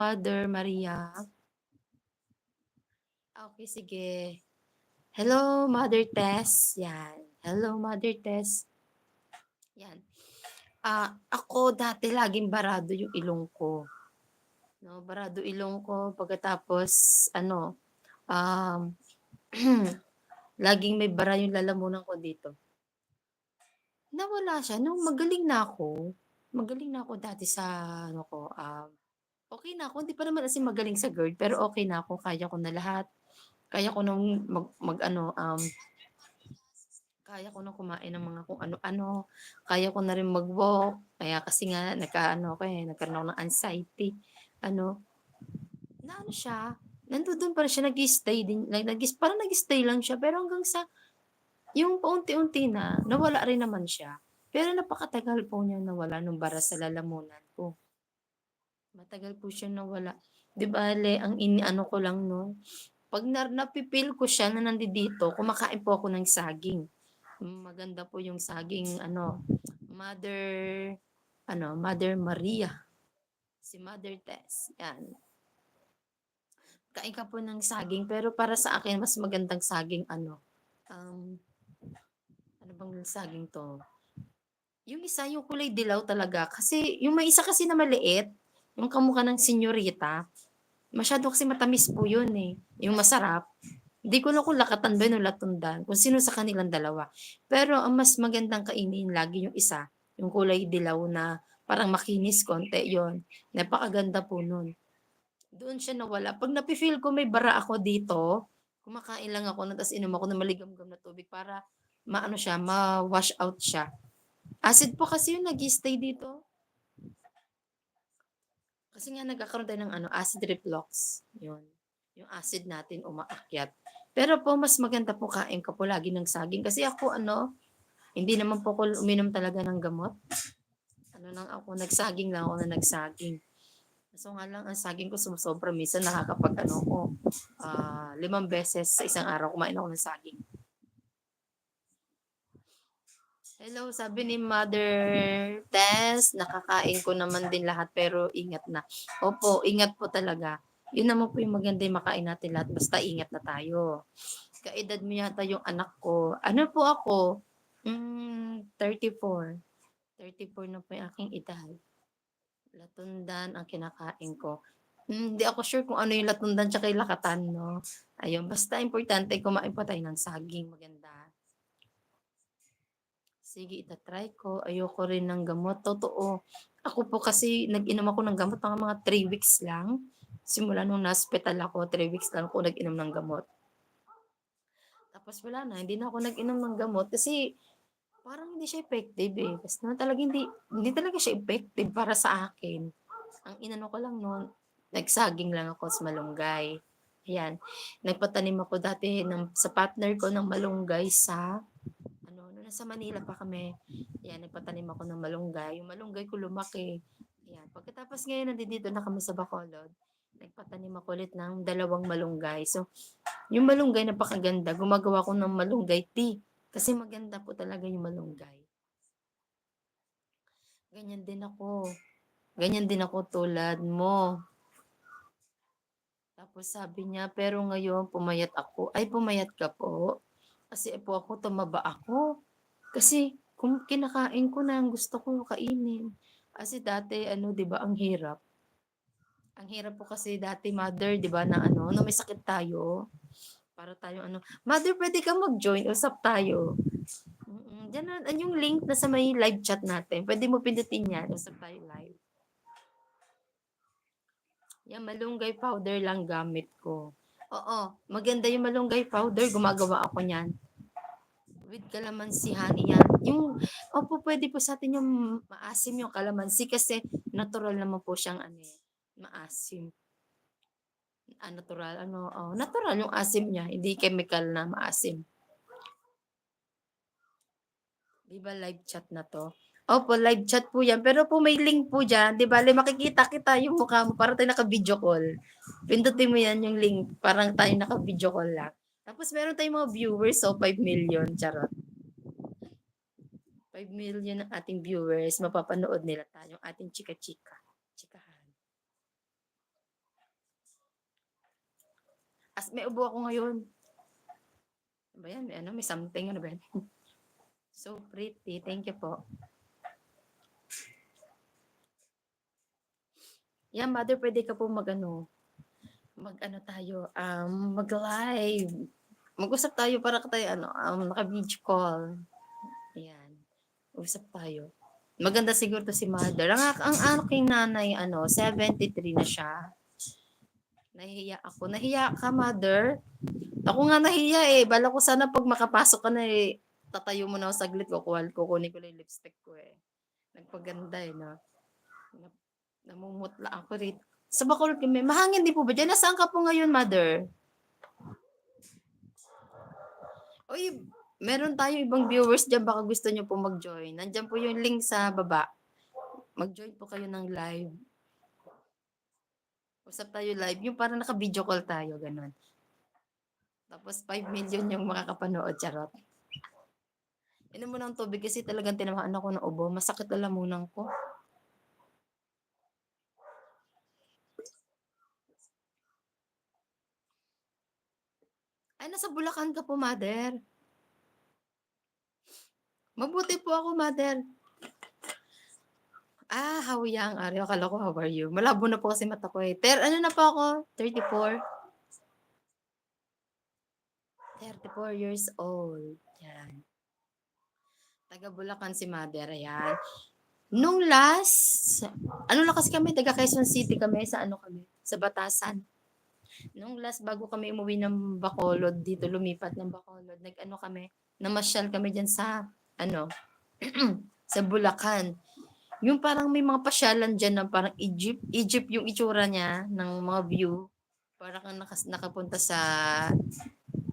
Mother Maria. Okay, sige. Hello, Mother Tess. Yan. Hello, Mother Tess. Yan. Ako dati laging barado yung ilong ko. No, barado ilong ko pagkatapos um laging may bara yung lalamunan ko dito. Nawala siya nung magaling na ako. Magaling na ako dati sa ano ko, okay na ako. Hindi pa naman as in magaling sa GERD, pero okay na ako. Kaya ko na lahat. Kaya ko nung kaya ko nung kumain ng mga kung ano-ano. Kaya ko na rin mag-walk. Kaya kasi nga nagkaroon ako ng anxiety. Ano, na ano siya, nandoon pa rin siya, nag-stay din, parang nag-stay lang siya, pero hanggang sa, yung paunti-unti na, nawala rin naman siya. Pero napakatagal po niya nawala nung bara sa lalamunan ko. Matagal po siya nawala. Di bale, ang iniano ko lang nun, pag napipil ko siya na nandito, kumakain po ako ng saging. Maganda po yung saging, Mother, Mother Maria. Si Mother Tess. Yan. Kain ka po ng saging, pero para sa akin, mas magandang saging, um, ano bang saging to? Yung isa, yung kulay dilaw talaga. Kasi, yung may isa kasi na maliit, yung kamukha ng senyorita, masyado kasi matamis po yun eh. Yung masarap. Hindi ko na kung lakatan ba yun o latundan, kung sino sa kanilang dalawa. Pero ang mas magandang kainin lagi yung isa, yung kulay dilaw na parang makinis konti yon. Napakaganda po nun. Doon siya nawala. Pag napi-feel ko may bara ako dito, kumakain lang ako na tapos inom ako ng maligamgam na tubig para maano siya, ma-wash out siya. Acid po kasi yung nag-stay dito. Kasi nga nagkakaroon tayo ng acid reflux. Yun. Yung acid natin umaakyat. Pero po, mas maganda po kain ka po lagi ng saging. Kasi ako, hindi naman po ako uminom talaga ng gamot. Nagsaging lang ako na nagsaging. So nga lang, ang saging ko sumusobra. Minsan nakakapag 5 beses sa isang araw kumain ako ng saging. Hello, sabi ni Mother Tess, nakakain ko naman din lahat pero ingat na. Opo, ingat po talaga. Yun naman po yung maganda yung makain natin lahat, basta ingat na tayo. Kaedad mo yata yung anak ko. Ano po ako? 34. 34 na po yung aking edad. Latundan ang kinakain ko. Hindi ako sure kung ano yung latundan tsaka yung lakatan, no? Ayun, basta importante kumain pa tayo ng saging, maganda. Sige, itatry ko. Ayoko rin ng gamot. Totoo. Ako po kasi, nag-inom ako ng gamot mga 3 weeks lang. Simula nung na-hospital ako, 3 weeks lang ako nag-inom ng gamot. Tapos wala na, hindi na ako nag-inom ng gamot kasi parang hindi siya effective eh. Kasi naman talaga hindi talaga siya effective para sa akin. Ang inano ko lang noon, nagsaging lang ako sa malunggay. Ayan. Nagpatanim ako dati sa partner ko ng malunggay nung nasa Manila pa kami. Ayan, nagpatanim ako ng malunggay. Yung malunggay ko lumaki. Ayan. Pagkatapos ngayon, nandito na kami sa Bacolod. Nagpatanim ako ulit ng 2 malunggay. So, yung malunggay napakaganda. Gumagawa ko ng malunggay tea. Kasi maganda po talaga yung malunggay. Ganyan din ako. Ganyan din ako tulad mo. Tapos sabi niya, pero ngayon pumayat ako. Ay, pumayat ka po. Kasi po ako, tumaba ako. Kasi kung kinakain ko na ang gusto ko kainin. Kasi dati, 'di ba, ang hirap. Ang hirap po kasi dati, mother, 'di ba, na no may sakit tayo. Para tayo mother, pwede ka mag-join, usap tayo. Diyan na, yung link na sa may live chat natin. Pwede mo pindutin yan, usap tayo live. Yan, malunggay powder lang gamit ko. Oo, maganda yung malunggay powder. Gumagawa ako niyan. With kalamansi, honey yan. Pwede po sa atin yung maasim yung kalamansi kasi natural naman po siyang maasim. Natural, natural yung asim niya. Hindi chemical na maasim. Di ba live chat na to? Opo, live chat po yan. Pero po may link po dyan. Di ba, makikita kita yung mukha mo. Parang tayo naka-video call. Pindutin mo yan yung link. Parang tayo naka-video call lang. Tapos meron tayong mga viewers, 5 million. Charot. 5 million ang ating viewers. Mapapanood nila tayo. Ating chika-chika. Chikahan. may ubo ako ngayon. Ano ba yan? May ano, may something, ano ba yan? So pretty. Thank you po. Yan, mother, pwede ka po mag-ano tayo, mag-live. Mag-usap tayo para tayo, naka-video call. Ayan. Usap tayo. Maganda siguro to si mother. Ang aking nanay, 73 na siya. Nahihiya ako. Nahiya ka, mother? Ako nga nahiya eh. Bala ko sana pag makapasok ka na eh, tatayo mo na ako saglit. Kukunin ko lang yung lipstick ko eh. Nagpaganda eh, no? Namumutla ako rin. Sa Bacolod kami, mahangin din po ba dyan? Nasaan ka po ngayon, mother? Uy, meron tayong ibang viewers dyan. Baka gusto nyo po mag-join. Nandyan po yung link sa baba. Mag-join po kayo ng live. Usap tayo live. Yung parang naka-video call tayo, ganun. Tapos 5 million yung makakapanood, charot. Inom mo ng tubig kasi talagang tinamaan ako ng ubo. Masakit na lamunan ko. Ay, nasa Bulacan ka po, mother. Mabuti po ako, mother. How young are you? Akala ko, how are you? Malabo na po kasi mata ko eh. Ano na po ako? 34. 34 years old. Yan. Taga Bulacan si mother. Ayan. Nung last, ano lang kasi kami, taga Quezon City kami, sa Batasan. Nung last, bago kami umuwi ng Bacolod, dito lumipat ng Bacolod, namasyal kami dyan sa, sa Bulacan. Yung parang may mga pasyalan dyan na parang Egypt yung itsura niya ng mga view. Parang kang nakapunta sa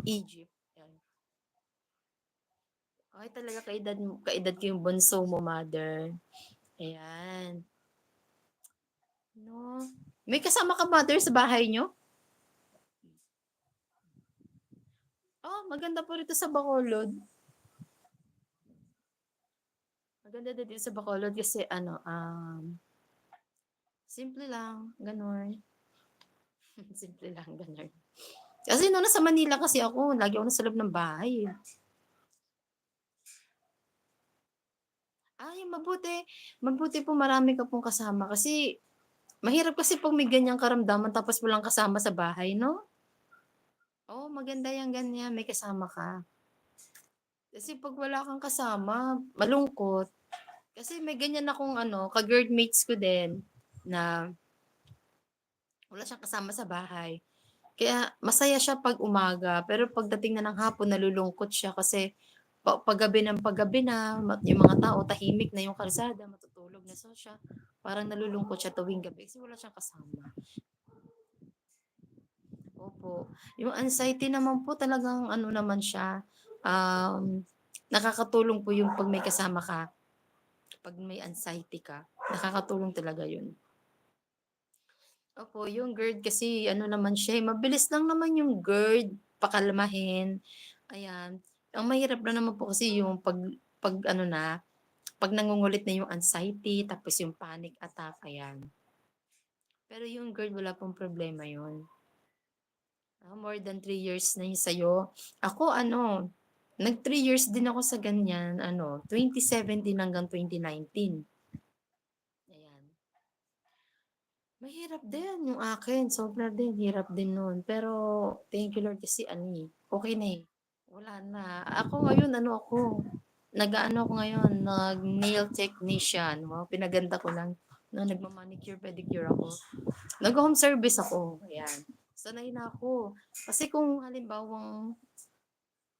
Egypt. Yan. Okay talaga, kaedad ko yung bunso mo, mother. Ayan. No. May kasama ka, mother, sa bahay nyo? Oh, maganda po rito sa Bacolod. Maganda din dito sa Bacolod kasi simple lang, ganun. Simple lang, ganun. Kasi noon nasa Manila kasi ako, lagi ako nasa loob ng bahay. Ay, mabuti po marami ka pong kasama kasi mahirap kasi pag may ganyang karamdaman tapos walang kasama sa bahay, no? Oh, maganda yung ganyan, may kasama ka. Kasi pag wala kang kasama, malungkot. Kasi may ganyan akong ka-girl mates ko din na wala siyang kasama sa bahay. Kaya masaya siya pag umaga, pero pagdating na ng hapon nalulungkot siya kasi paggabi ng paggabi na, yung mga tao tahimik na yung kalsada, matutulog na siya. Parang nalulungkot siya tuwing gabi kasi wala siyang kasama. Opo. Yung anxiety naman po talagang naman siya, nakakatulong po yung pag may kasama ka, pag may anxiety ka, nakakatulong talaga yun. Opo, yung GERD kasi naman siya, mabilis lang naman yung GERD, pakalmahin. Ayan. Ang mahirap na naman po kasi yung pag nangungulit na yung anxiety, tapos yung panic attack, ayan. Pero yung GERD, wala pong problema yun. More than 3 years na yun sa'yo. Ako, nag 3 years din ako sa ganyan, 2017 hanggang 2019. Ayan. Mahirap din yung akin. Sobra din. Hirap din nun. Pero, thank you Lord kasi okay na eh. Wala na. Ako ngayon, nag-ano ako ngayon, nag-nail technician. Wow, pinaganda ko lang. Nagma-manicure, pedicure ako. Nag-home service ako. Ayan. Sanay na ako. Kasi kung halimbawang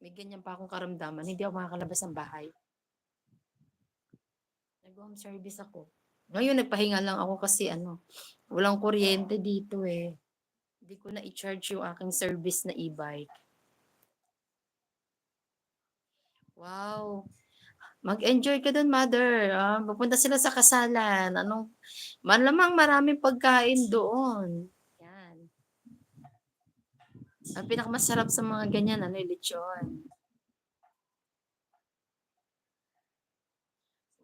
may ganyan pa akong karamdaman, hindi ako makakalabas ng bahay. Nag-home service ako. Ngayon, nagpahinga lang ako kasi walang kuryente dito eh. Hindi ko na i-charge yung aking service na e-bike. Wow. Mag-enjoy ka dun, mother. Pupunta sila sa kasalan. Malamang maraming pagkain doon. Yan. Ang pinakamasarap sa mga ganyan, lechon.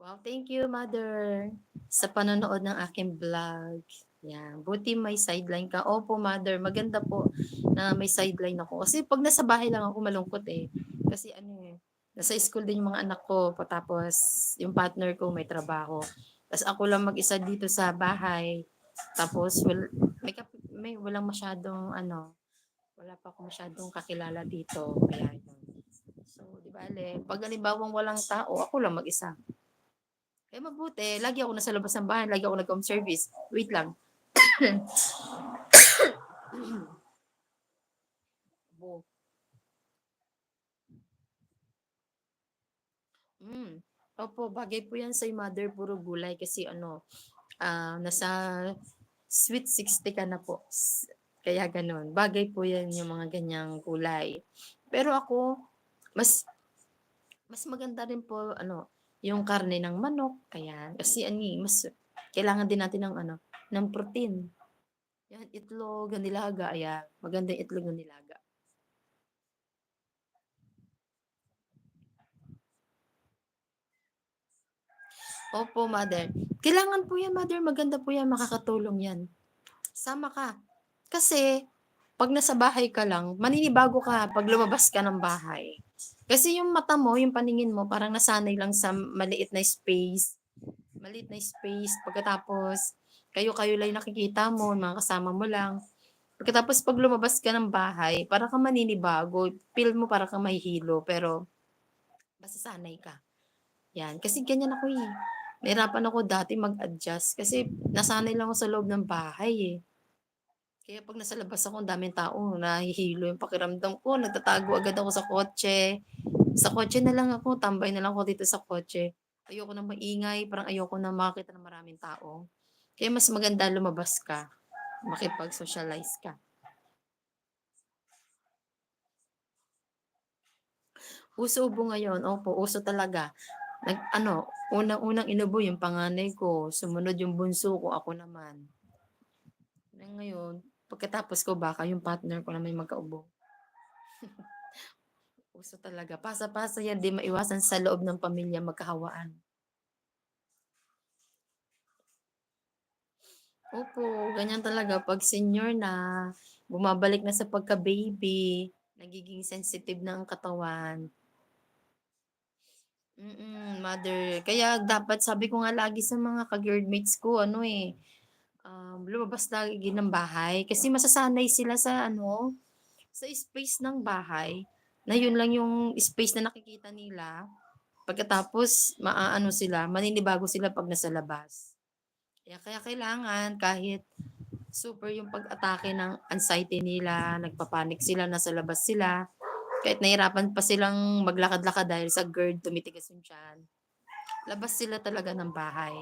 Wow, thank you, mother, sa panonood ng aking vlog. Yan. Buti may sideline ka. Opo, mother. Maganda po. na may sideline ako. Kasi 'pag nasa bahay lang ako malungkot, eh. Kasi ano, eh, nasa school din yung mga anak ko tapos yung partner ko may trabaho. Tas ako lang mag-isa dito sa bahay. Tapos may walang masyadong ano, wala pa akong masyadong kakilala dito kaya yun. So, 'di bale 'pag halimbawang walang tao, ako lang mag-isa. Kaya mabuti lagi ako nasa labas ng bahay, lagi ako nag-home service. Wait lang. Bo Opo, bagay po 'yan sa mother, puro gulay kasi ano, nasa sweet 60 ka na po, kaya gano'n. Bagay po 'yan yung mga ganiyang gulay. Pero ako, mas mas maganda rin po ano, yung karne ng manok, ayan. Kasi ano, eh, mas kailangan din natin ng ano, ng protein. 'Yan, itlog na nilaga, ayan, maganda yung itlog na nilaga. Opo, mother. Kailangan po 'yan, mother, maganda po 'yan, makakatulong 'yan. Sama ka. Kasi 'pag nasa bahay ka lang, maninibago ka 'pag lumabas ka ng bahay. Kasi yung mata mo, yung paningin mo parang nasanay lang sa maliit na space pagkatapos kayo-kayo lang yung nakikita mo, mga kasama mo lang. Pagkatapos 'pag lumabas ka ng bahay, para kang maninibago, feel mo para kang mahihilo pero masasanay ka. 'Yan, kasi ganyan ako, eh. Nahirapan ako dati mag-adjust kasi nasanay lang ako sa loob ng bahay, eh. Kaya 'pag nasa labas ako ang daming tao, nahihilo yung pakiramdam ko, nagtatago agad ako sa kotse. Sa kotse na lang ako, tambay na lang ako dito sa kotse. Ayoko ng maingay, parang ayoko na makakita ng maraming tao. Kaya mas maganda lumabas ka, makipag-socialize ka. Uso ubo ngayon, opo, uso talaga. Nag-ano, unang-unang inubo yung panganay ko, sumunod yung bunso ko, ako naman. Ngayon, pagkatapos ko baka yung partner ko na may magkaubo. Uso talaga, pasa-pasa 'yan, 'di maiwasan sa loob ng pamilya magkahawaan. Opo, ganyan talaga 'pag senior na, bumabalik na sa pagka-baby, nagiging sensitive na ang katawan. Mother. Kaya dapat sabi ko nga lagi sa mga ka-girlmates ko ano, eh, lumabas lagi ng bahay kasi masasanay sila sa ano, sa space ng bahay, na yun lang yung space na nakikita nila. Pagkatapos maaano sila, maninibago sila 'pag nasa labas. Kaya kailangan kahit super yung pag-atake ng anxiety nila, nagpa-panic sila, nasa labas sila, kahit nahirapan pa silang maglakad-lakad dahil sa GERD, tumitigas yung tiyan, labas sila talaga ng bahay.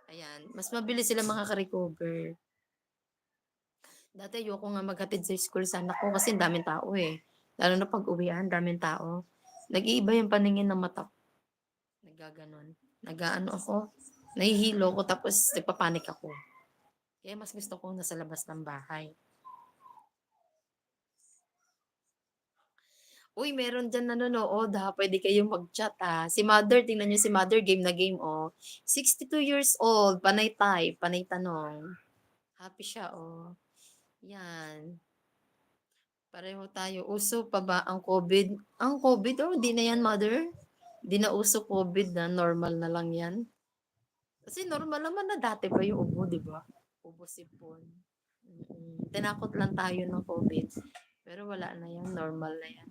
Ayan, mas mabilis sila makaka-recover. Dati ayoko nga maghatid sa school sa anak ko kasi ang daming tao, eh. Lalo na pag-uwian, daming tao. Nag-iiba yung paningin ng mata ko, naggaganon. Nag-aano ako, nahihilo ako tapos nagpa-panic ako. Kaya mas gusto ko nasa labas ng bahay. Uy, meron diyan nanonood, ha, puwede kayong mag-chat, Si mother, tingnan niyo si mother game na game, oh. 2 years old, panay type, panay tanong. Happy siya, oh. 'Yan, pareho tayo. Uso pa ba ang COVID? Ang COVID, oh, 'di na 'yan, mother. 'Di na uso COVID na, normal na lang 'yan. Kasi normal naman na dati pa yung ubo, 'di ba? Ubo, sipon. Tinakot lang tayo ng COVID, pero wala na 'yan, normal na 'yan.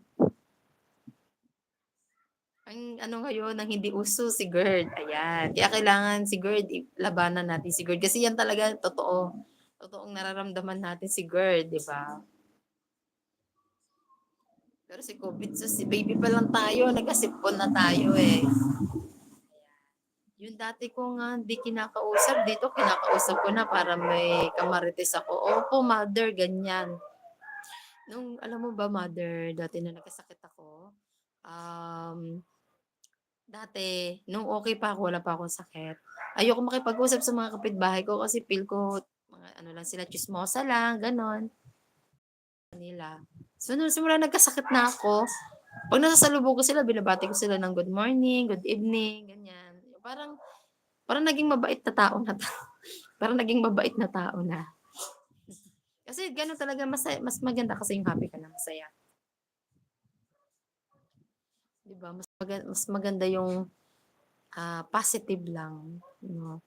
Ang ano ngayon, ang hindi uso, si GERD, ayan. Kaya kailangan si GERD, labanan natin si GERD kasi yan talaga totoo. Totoong nararamdaman natin si GERD, 'di ba? Pero si COVID, si baby pa lang tayo, nagkasipon na tayo, eh. Yung dati ko nga hindi kinakausap, dito kinakausap ko na para may kamarites ako. Opo, mother, ganyan. Alam mo ba, mother, dati na nagkasakit ako, um, nung okay pa ako, wala pa akong sakit, ayoko makipag-usap sa mga kapitbahay ko kasi feel ko mga ano lang sila, tsismosa lang, gano'n, nila. So, nung simula nagkasakit na ako, 'pag nasasalubong ko sila, binabati ko sila ng good morning, good evening, ganyan. Parang parang naging mabait na tao na parang naging mabait na tao na. Kasi Kasi gano'n talaga mas maganda kasi yung happy ka na masaya, 'di ba? Mas maganda yung, positive lang, 'no?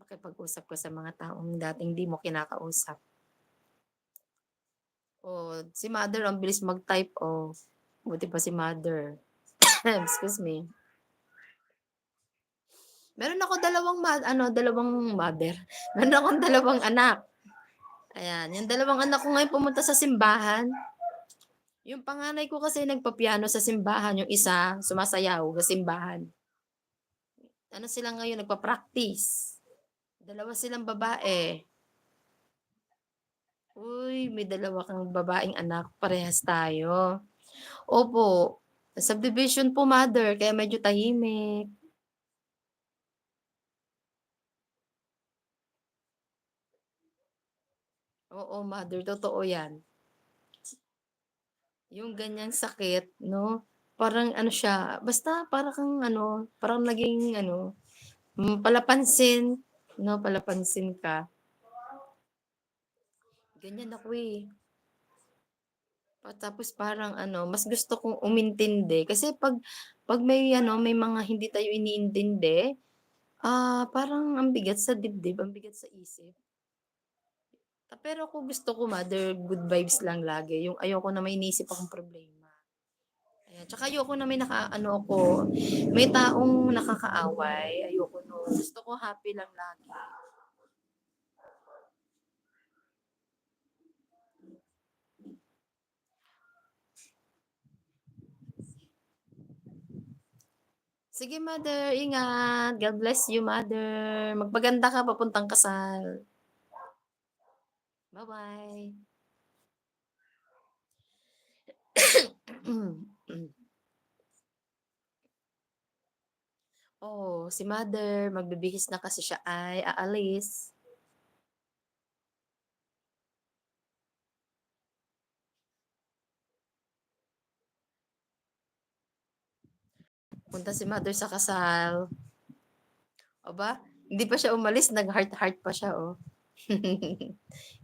Makipag-usap ka sa mga taong dating 'di mo kinakausap. Oh, si mother ang bilis mag-type, oh, buti pa si mother. Excuse me. Meron ako dalawang mother, meron akong dalawang anak. Ayan, yung dalawang anak ko ngayon pumunta sa simbahan. Yung panganay ko kasi nagpa-piano sa simbahan, yung isa sumasayaw sa simbahan. Ano sila ngayon, nagpa-practice. Dalawa silang babae. Uy, may dalawa kang babaeng anak, parehas tayo. Opo, subdivision po mother, kaya medyo tahimik. Oo mother, totoo yan. Yung ganyang sakit 'no, parang ano siya, basta para kang ano, parang naging ano, palapansin 'no, palapansin ka. Ganyan ako, eh. Tapos parang ano, mas gusto kong umintindi kasi 'pag may ano, may mga hindi tayo iniintindi, parang ang bigat sa dibdib, ang bigat sa isip. Pero kung gusto ko mother, good vibes lang lagi, yung ayoko na may iniisip akong problema. Ayan, tsaka ayoko na may naka-ano ako, may taong nakakaaway, ayoko nun. Gusto ko happy lang lagi. Sige mother, ingat. God bless you mother. Magpaganda ka papuntang kasal. Bye-bye. Oo, si mother magbibihis na kasi siya ay aalis. Punta si mother sa kasal. Aba, hindi pa siya umalis, nag-heart-heart pa siya, oh.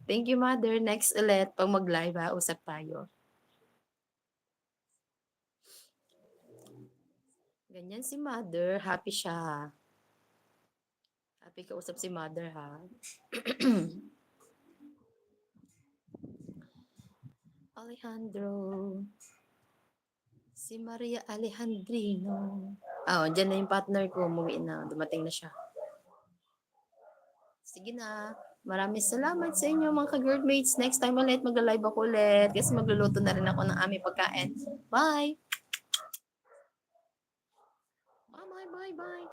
Thank you mother, next ulit 'pag mag-live, usap tayo. Ganyan si mother, happy siya. Happy kausap si mother, ha. Alejandro, si Maria Alejandrino. Oh, diyan na yung partner ko, umuwi na, dumating na siya. Sige na. Maraming salamat sa inyo mga ka-girlmates. Next time ulit, magla-live ako ulit kasi magluluto na rin ako ng aming pagkain. Bye! Bye, bye, bye, bye!